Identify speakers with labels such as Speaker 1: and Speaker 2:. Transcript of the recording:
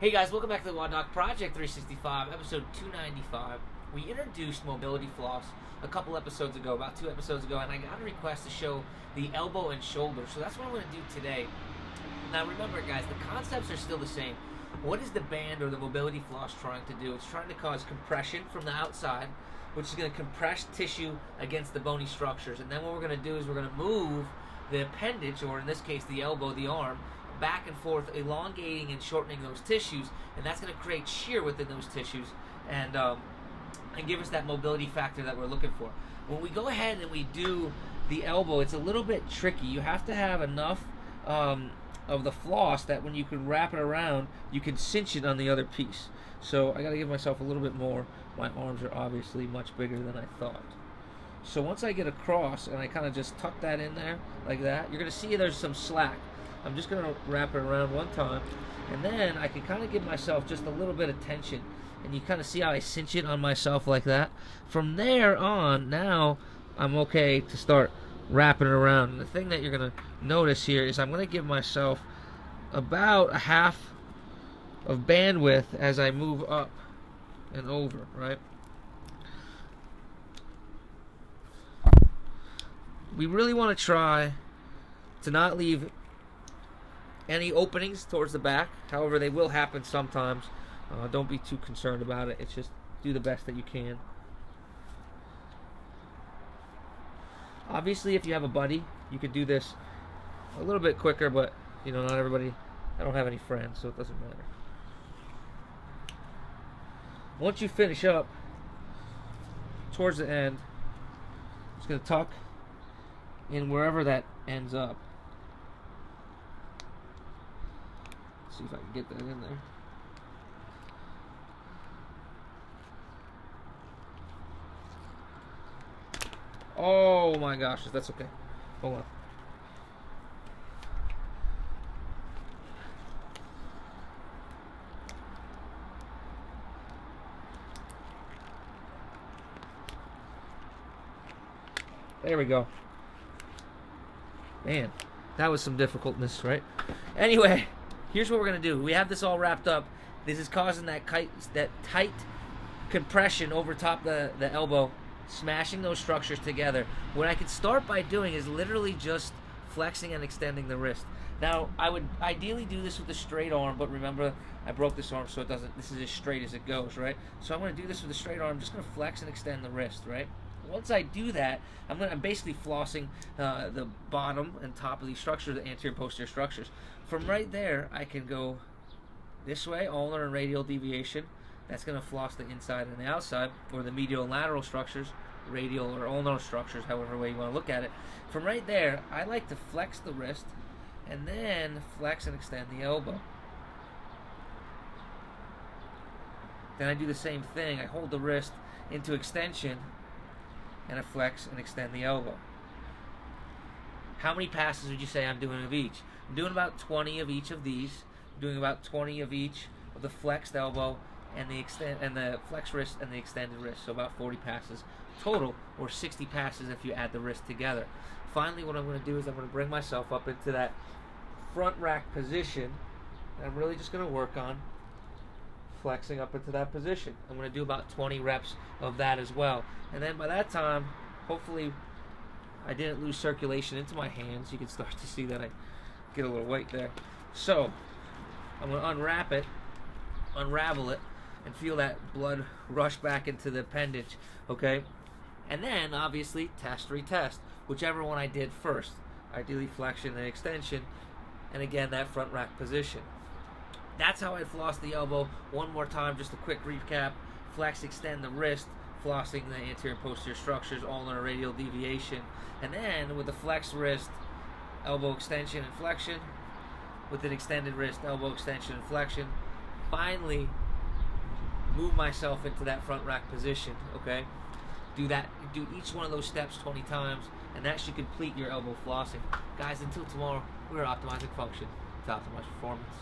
Speaker 1: Hey guys, welcome back to the Wad Doc Project 365, episode 295. We introduced mobility floss a couple episodes ago, about 2 episodes ago, and I got a request to show the elbow and shoulder, so that's what I'm going to do today. Now remember guys, the concepts are still the same. What is the band or the mobility floss trying to do? It's trying to cause compression from the outside, which is going to compress tissue against the bony structures, and then what we're going to do is we're going to move the appendage, or in this case the elbow, the arm, back and forth, elongating and shortening those tissues, and that's going to create shear within those tissues and give us that mobility factor that we're looking for. When we go ahead and we do the elbow, it's a little bit tricky. You have to have enough of the floss that when you can wrap it around, you can cinch it on the other piece. So I got to give myself a little bit more. My arms are obviously much bigger than I thought. So once I get across and I kind of just tuck that in there like that, you're going to see there's some slack. I'm just going to wrap it around one time, and then I can kind of give myself just a little bit of tension, and you kind of see how I cinch it on myself like that. From there on, now I'm okay to start wrapping it around. And the thing that you're going to notice here is I'm going to give myself about a half of bandwidth as I move up and over, right? We really want to try to not leave any openings towards the back. However, they will happen sometimes. Don't be too concerned about it. It's just do the best that you can. Obviously, if you have a buddy, you could do this a little bit quicker, but you know, not everybody. I don't have any friends, so it doesn't matter. Once you finish up towards the end, just going to tuck in wherever that ends up. See if I can get that in there. Oh my gosh, that's okay. Hold on. There we go. Man, that was some difficultness, right? Anyway, here's what we're going to do. We have this all wrapped up. This is causing that tight compression over top the elbow, smashing those structures together. What I could start by doing is literally just flexing and extending the wrist. Now, I would ideally do this with a straight arm, but remember, I broke this arm, so this is as straight as it goes, right? So I'm going to do this with a straight arm. I'm just going to flex and extend the wrist, right? Once I do that, I'm basically flossing the bottom and top of these structures, the anterior and posterior structures. From right there, I can go this way, ulnar and radial deviation. That's going to floss the inside and the outside, or the medial and lateral structures, radial or ulnar structures, however way you want to look at it. From right there, I like to flex the wrist and then flex and extend the elbow. Then I do the same thing. I hold the wrist into extension and I flex and extend the elbow. How many passes would you say I'm doing of each? I'm doing about 20 of each of these. I'm doing about 20 of each of the flexed elbow and the flexed wrist and the extended wrist. So about 40 passes total, or 60 passes if you add the wrist together. Finally, what I'm going to do is I'm going to bring myself up into that front rack position, and I'm really just going to work on flexing up into that position. I'm going to do about 20 reps of that as well. And then by that time, hopefully I didn't lose circulation into my hands. You can start to see that I get a little weight there. So I'm going to unwrap it, unravel it, and feel that blood rush back into the appendage, okay? And then obviously test, retest, whichever one I did first. Ideally flexion and extension, and again that front rack position. That's how I floss the elbow. One more time, just a quick recap. Flex, extend the wrist, flossing the anterior and posterior structures, ulnar radial deviation. And then with the flexed wrist, elbow extension and flexion. With an extended wrist, elbow extension and flexion. Finally, move myself into that front rack position, okay? Do each one of those steps 20 times, and that should complete your elbow flossing. Guys, until tomorrow, we're optimizing function to optimize performance.